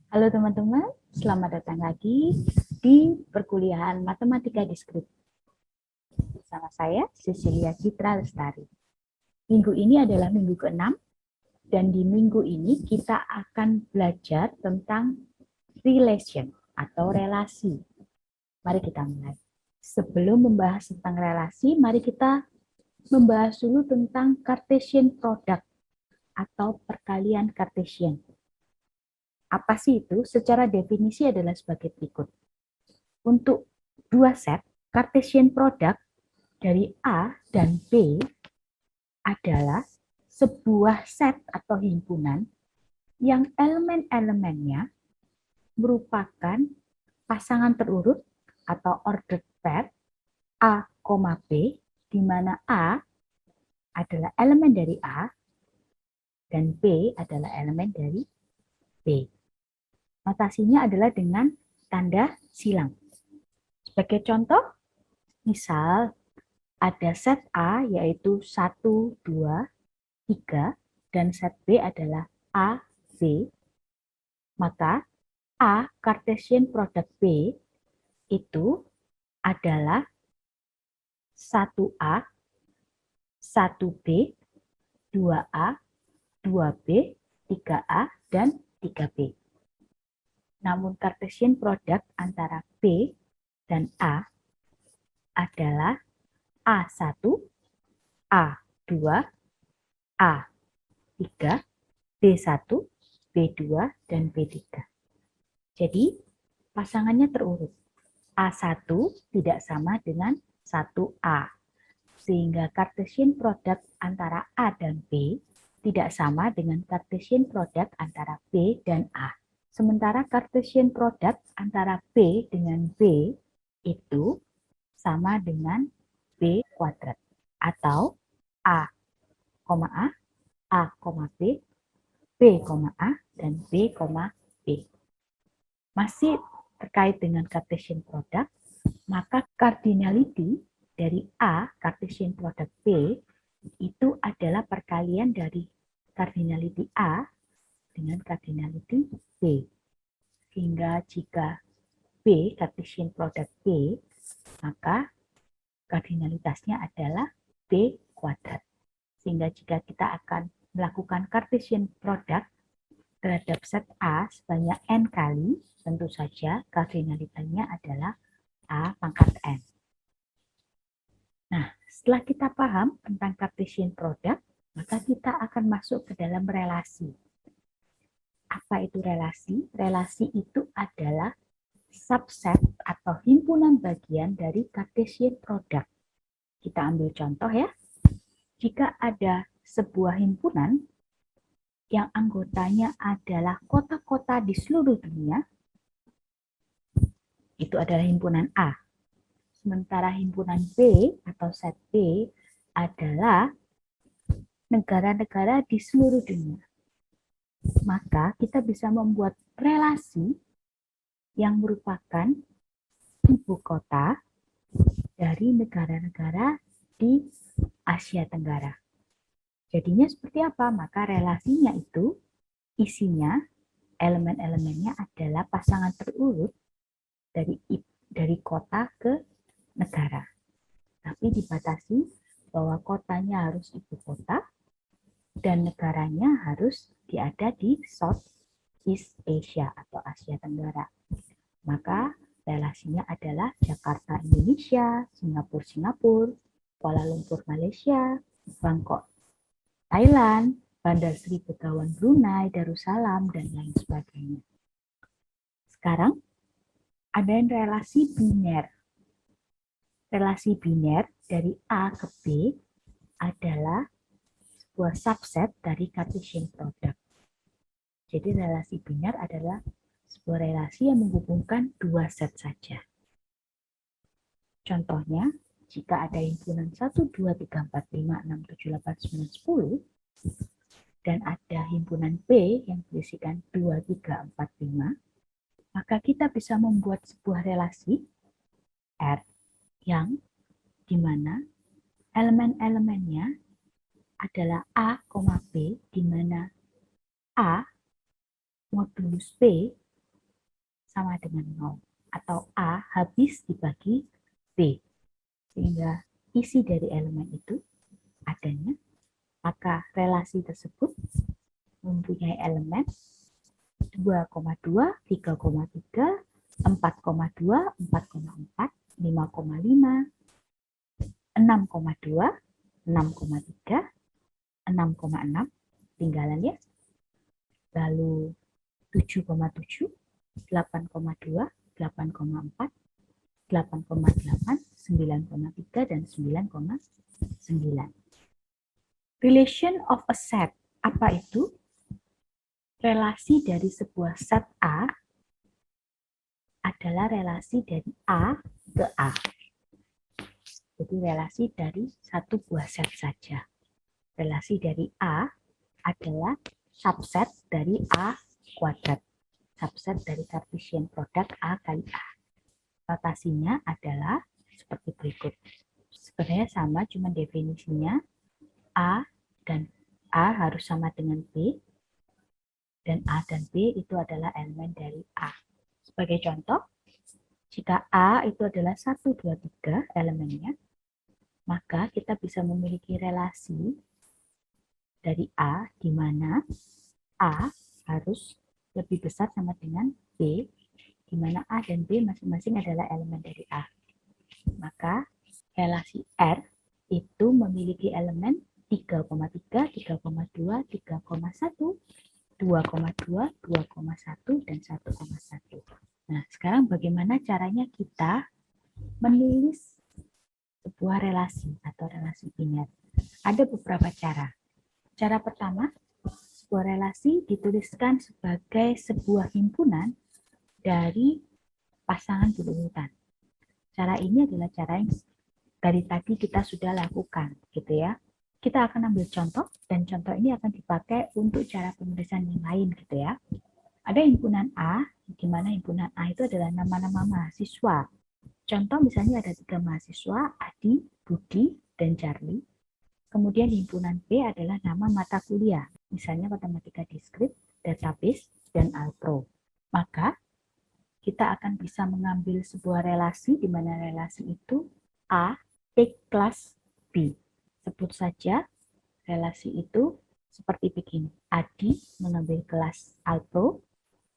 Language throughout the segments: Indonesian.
Halo teman-teman, selamat datang lagi di perkuliahan Matematika Diskrit. Bersama saya, Cecilia Citra Lestari. Minggu ini adalah minggu ke-6, dan di minggu ini kita akan belajar tentang relation atau relasi. Mari kita mulai. Sebelum membahas tentang relasi, mari kita membahas dulu tentang Cartesian product atau perkalian Cartesian. Apa sih itu? Secara definisi adalah sebagai berikut. Untuk dua set, Cartesian product dari A dan B adalah sebuah set atau himpunan yang elemen-elemennya merupakan pasangan terurut atau ordered pair A, B, di mana A adalah elemen dari A dan B adalah elemen dari B. Notasinya adalah dengan tanda silang. Sebagai contoh, misal ada set A yaitu 1, 2, 3, dan set B adalah A, B, maka A Cartesian product B itu adalah 1A, 1B, 2A, 2B, 3A, dan 3B. Namun Cartesian product antara B dan A adalah A1, A2, A3, B1, B2, dan B3. Jadi, pasangannya terurut. A1 tidak sama dengan 1A. Sehingga Cartesian product antara A dan B tidak sama dengan Cartesian product antara B dan A. Sementara Cartesian product antara B dengan B itu sama dengan B kuadrat. Atau A, A, B, B, A, dan B, B. Masih terkait dengan Cartesian product, maka cardinality dari A, Cartesian product B, itu adalah perkalian dari cardinality A dengan cardinality B. Sehingga jika B, Cartesian product B, maka kardinalitasnya adalah B kuadrat. Sehingga jika kita akan melakukan Cartesian product terhadap set A sebanyak n kali, tentu saja kardinalitasnya adalah A pangkat n. Nah, setelah kita paham tentang Cartesian product, maka kita akan masuk ke dalam relasi. Apa itu relasi? Relasi itu adalah subset atau himpunan bagian dari Cartesian product. Kita ambil contoh ya. Jika ada sebuah himpunan yang anggotanya adalah kota-kota di seluruh dunia, itu adalah himpunan A. Sementara himpunan B atau set B adalah negara-negara di seluruh dunia. Maka kita bisa membuat relasi yang merupakan ibu kota dari negara-negara di Asia Tenggara. Jadinya seperti apa? Maka relasinya itu isinya, elemen-elemennya adalah pasangan terurut dari kota ke negara. Tapi dibatasi bahwa kotanya harus ibu kota dan negaranya harus ada di Southeast Asia atau Asia Tenggara. Maka relasinya adalah Jakarta Indonesia, Singapura, Kuala Lumpur Malaysia, Bangkok Thailand, Bandar Sri Begawan Brunei, Darussalam, dan lain sebagainya. Sekarang ada relasi biner. Relasi biner dari A ke B adalah sebuah subset dari Cartesian product. Jadi relasi biner adalah sebuah relasi yang menghubungkan dua set saja. Contohnya, jika ada himpunan 1, 2, 3, 4, 5, 6, 7, 8, 9, 10, dan ada himpunan B yang berisikan 2, 3, 4, 5, maka kita bisa membuat sebuah relasi R yang dimana elemen-elemennya adalah A, B, di mana A modulus B sama dengan 0. Atau A habis dibagi B. Sehingga isi dari elemen itu adanya, maka relasi tersebut mempunyai elemen 2,2, 3,3, 4,2, 4,4, 5,5, 6,2, 6,3, 6,6, tinggalan ya. Lalu 7,7, 8,2, 8,4, 8,8, 9,3, dan 9,9. Relation of a set, apa itu? Relasi dari sebuah set A adalah relasi dari A ke A. Jadi relasi dari satu buah set saja. Relasi dari A adalah subset dari A kuadrat. Subset dari Cartesian product A kali A. Notasinya adalah seperti berikut. Sebenarnya sama, cuma definisinya A dan A harus sama dengan B, dan A dan B itu adalah elemen dari A. Sebagai contoh, jika A itu adalah 1, 2, 3 elemennya, maka kita bisa memiliki relasi dari A di mana A harus lebih besar sama dengan B, di mana A dan B masing-masing adalah elemen dari A. Maka relasi R itu memiliki elemen 3,3, 3,2, 3,1, 2,2, 2,1, dan 1,1. Nah, sekarang bagaimana caranya kita menulis sebuah relasi atau relasi biner? Ada beberapa cara. Cara pertama, sebuah relasi dituliskan sebagai sebuah himpunan dari pasangan berurutan. Cara ini adalah cara yang dari tadi kita sudah lakukan, gitu ya. Kita akan ambil contoh, dan contoh ini akan dipakai untuk cara penulisan yang lain, gitu ya. Ada himpunan A, di mana himpunan A itu adalah nama-nama mahasiswa. Contoh misalnya ada 3 mahasiswa, Adi, Budi, dan Charlie. Kemudian himpunan B adalah nama mata kuliah, misalnya matematika diskrit, database, dan alpro. Maka kita akan bisa mengambil sebuah relasi di mana relasi itu A take kelas B. Sebut saja relasi itu seperti begini. Adi mengambil kelas alpro,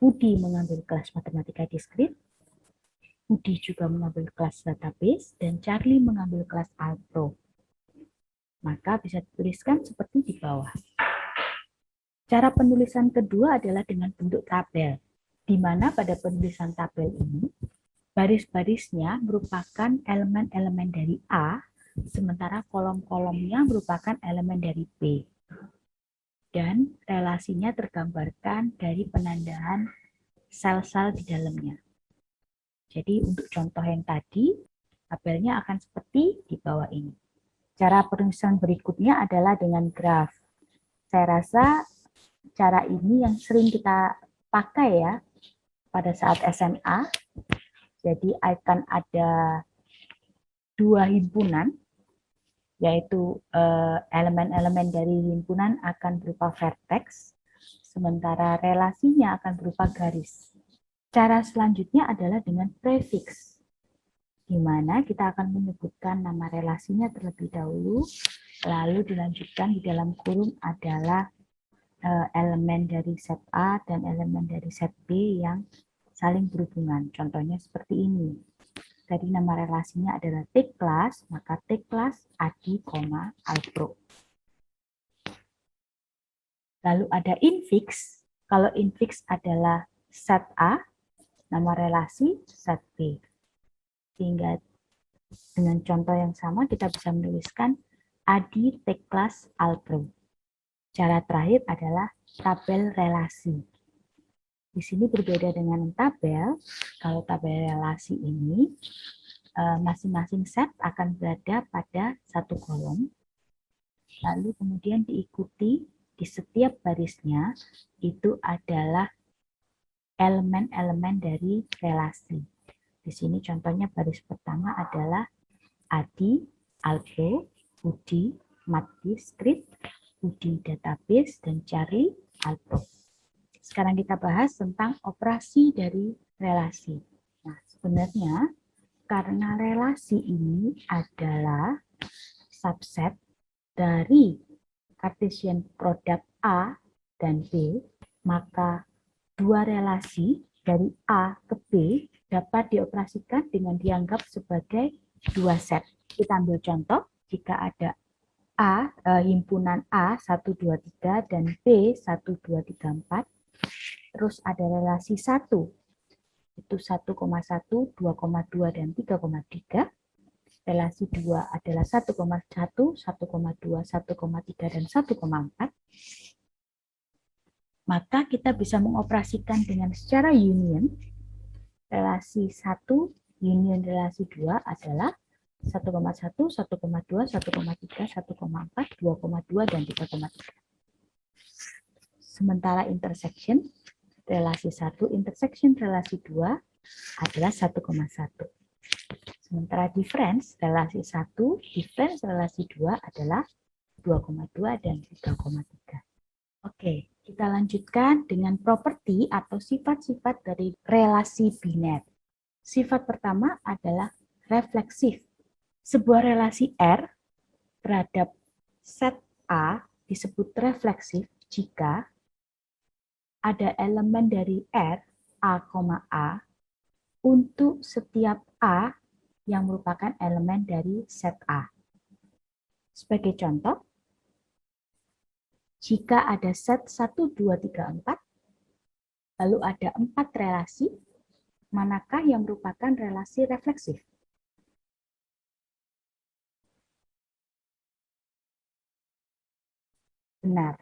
Budi mengambil kelas matematika diskrit, Budi juga mengambil kelas database, dan Charlie mengambil kelas alpro. Maka bisa dituliskan seperti di bawah. Cara penulisan kedua adalah dengan bentuk tabel, di mana pada penulisan tabel ini baris-barisnya merupakan elemen-elemen dari A, sementara kolom-kolomnya merupakan elemen dari B. Dan relasinya tergambarkan dari penandaan sel-sel di dalamnya. Jadi untuk contoh yang tadi, tabelnya akan seperti di bawah ini. Cara penulisan berikutnya adalah dengan graf. Saya rasa cara ini yang sering kita pakai ya pada saat SMA. Jadi akan ada 2 himpunan, yaitu elemen-elemen dari himpunan akan berupa vertex, sementara relasinya akan berupa garis. Cara selanjutnya adalah dengan prefix, di mana kita akan menyebutkan nama relasinya terlebih dahulu, lalu dilanjutkan di dalam kurung adalah elemen dari set A dan elemen dari set B yang saling berhubungan. Contohnya seperti ini. Tadi nama relasinya adalah take class, maka take class Adi, alpro. Lalu ada infix. Kalau infix adalah set A, nama relasi set B. Sehingga dengan contoh yang sama kita bisa menuliskan Adi take class alpro. Cara terakhir adalah tabel relasi. Di sini berbeda dengan tabel. Kalau tabel relasi ini, masing-masing set akan berada pada satu kolom. Lalu kemudian diikuti di setiap barisnya itu adalah elemen-elemen dari relasi. Di sini contohnya baris pertama adalah Adi, alpro, Budi, mat diskrit, Budi database, dan Charlie alpro. Sekarang kita bahas tentang operasi dari relasi. Nah, sebenarnya karena relasi ini adalah subset dari Cartesian product A dan B, maka dua relasi dari A ke B dapat dioperasikan dengan dianggap sebagai dua set. Kita ambil contoh, jika ada himpunan A 1, 2, 3 dan B 1, 2, 3, 4, terus ada relasi 1, itu 1,1, 2,2, dan 3,3. Relasi 2 adalah 1,1, 1,2, 1,3, dan 1,4. Maka kita bisa mengoperasikan dengan secara union. Relasi 1 union relasi 2 adalah 1,1, 1,2, 1,3, 1,4, 2,2, dan 3,3. Sementara intersection relasi 1 intersection relasi 2 adalah 1,1. Sementara difference relasi 1 difference relasi 2 adalah 2,2 dan 3,3. Oke, kita lanjutkan dengan properti atau sifat-sifat dari relasi biner. Sifat pertama adalah refleksif. Sebuah relasi R terhadap set A disebut refleksif jika ada elemen dari R, A, A, untuk setiap A yang merupakan elemen dari set A. Sebagai contoh, jika ada set 1, 2, 3, 4, lalu ada 4 relasi, manakah yang merupakan relasi refleksif? Benar,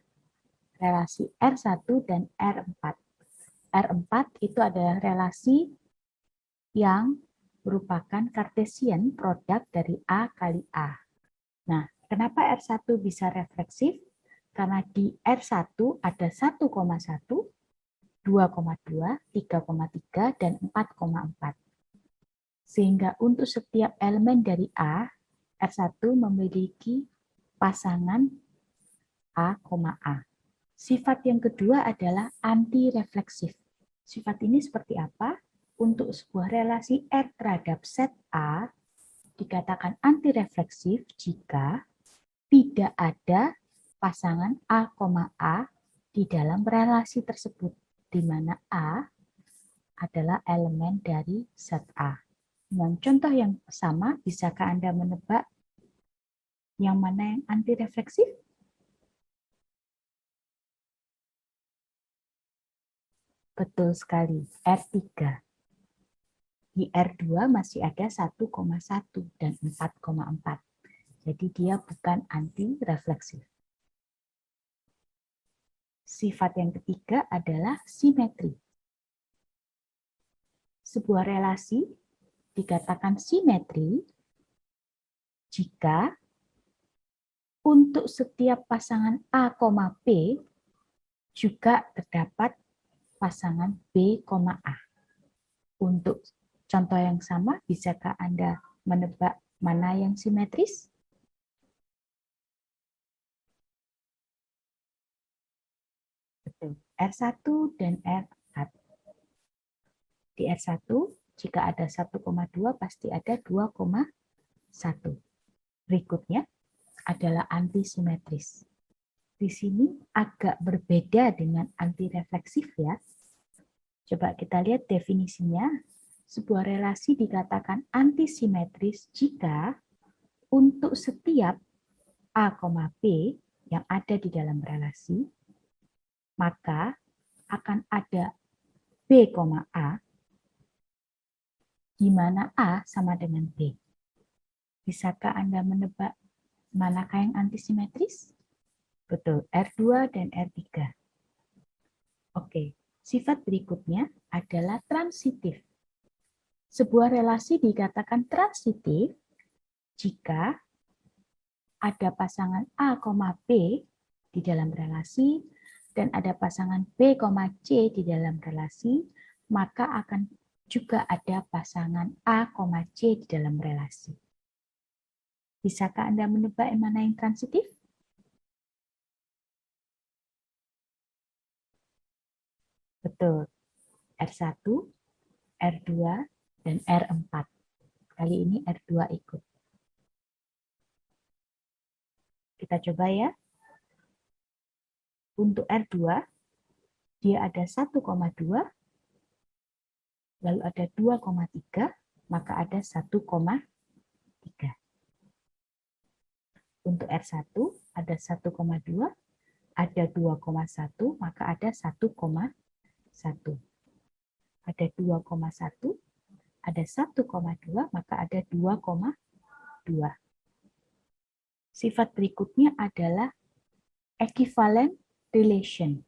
relasi R1 dan R4. R4 itu adalah relasi yang merupakan Cartesian produk dari A kali A. Nah, kenapa R1 bisa refleksif? Karena di R1 ada 1,1, 2,2, 3,3, dan 4,4. Sehingga untuk setiap elemen dari A, R1 memiliki pasangan A, A. Sifat yang kedua adalah anti-refleksif. Sifat ini seperti apa? Untuk sebuah relasi R terhadap set A dikatakan anti-refleksif jika tidak ada pasangan A, A di dalam relasi tersebut, di mana A adalah elemen dari set A. Dengan contoh yang sama, bisakah Anda menebak yang mana yang anti-refleksif? Betul sekali, R3. Di R2 masih ada 1,1 dan 4,4. Jadi dia bukan anti-refleksif. Sifat yang ketiga adalah simetri. Sebuah relasi dikatakan simetri jika untuk setiap pasangan A, B juga terdapat pasangan B, A. Untuk contoh yang sama, bisakah Anda menebak mana yang simetris? Betul, R1 dan R4. Di R1, jika ada 1,2 pasti ada 2,1. Berikutnya adalah antisimetris. Di sini agak berbeda dengan antirefleksif ya. Coba kita lihat definisinya. Sebuah relasi dikatakan antisimetris jika untuk setiap A, B yang ada di dalam relasi, maka akan ada B, A, di mana A sama dengan B. Bisakah Anda menebak manakah yang antisimetris? Betul, R2 dan R3. Oke, sifat berikutnya adalah transitif. Sebuah relasi dikatakan transitif jika ada pasangan A, B di dalam relasi dan ada pasangan B, C di dalam relasi, maka akan juga ada pasangan A, C di dalam relasi. Bisakah Anda menebak mana yang transitif? Betul. R1 R2, dan R4. Kali ini R2 ikut. Kita coba ya. Untuk R2, dia ada 1,2, lalu ada 2,3, maka ada 1,3. Untuk R1 ada 1,2, ada 2,1, maka ada 1,1. Ada 2,1, ada 1,2, maka ada 2,2. Sifat berikutnya adalah equivalent relation.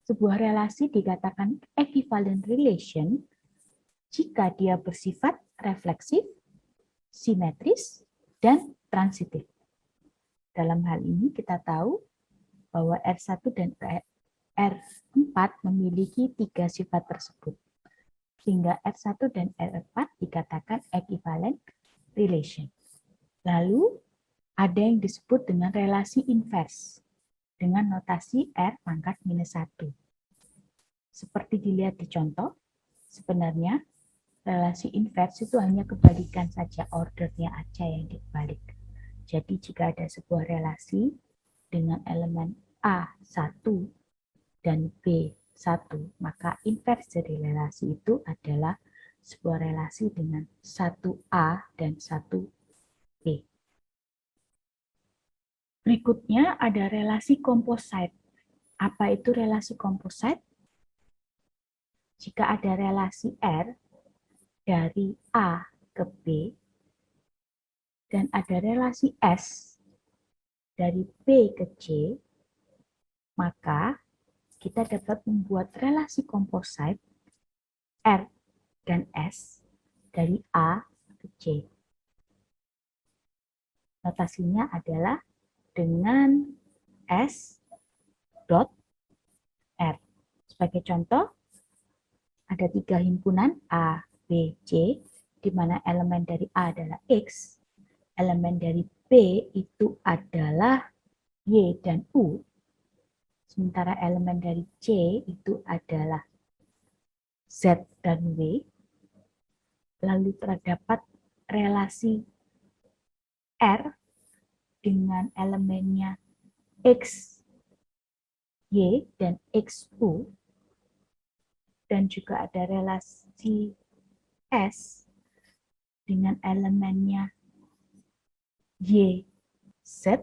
Sebuah relasi dikatakan equivalent relation jika dia bersifat refleksif, simetris, dan transitif. Dalam hal ini kita tahu bahwa R1 dan R4 memiliki 3 sifat tersebut. Sehingga R1 dan R4 dikatakan equivalent relation. Lalu ada yang disebut dengan relasi invers dengan notasi R pangkat minus 1. Seperti dilihat di contoh, sebenarnya relasi invers itu hanya kebalikan saja, ordernya aja yang dibalik. Jadi jika ada sebuah relasi dengan elemen A1 dan B1, maka invers dari relasi itu adalah sebuah relasi dengan 1A dan 1B. Berikutnya ada relasi composite. Apa itu relasi composite? Jika ada relasi R dari A ke B dan ada relasi S dari B ke C, maka kita dapat membuat relasi composite R dan S dari A ke C. Notasinya adalah dengan S dot R. Sebagai contoh, ada 3 himpunan A, B, C, di mana elemen dari A adalah X, elemen dari B itu adalah Y dan U, sementara elemen dari C itu adalah Z dan W, lalu terdapat relasi R dengan elemennya X, Y, dan XU, dan juga ada relasi S dengan elemennya Y, Z,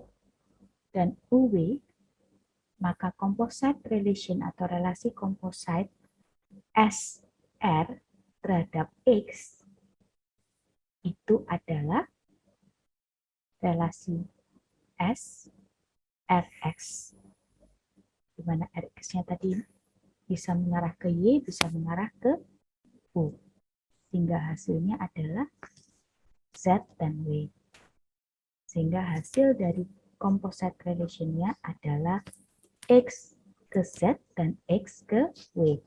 dan UW, maka composite relation atau relasi composite SR terhadap X itu adalah relasi S Rx, di mana Rx-nya tadi bisa mengarah ke Y, bisa mengarah ke U, sehingga hasilnya adalah Z dan W. Sehingga hasil dari composite relation-nya adalah X ke Z dan X ke W.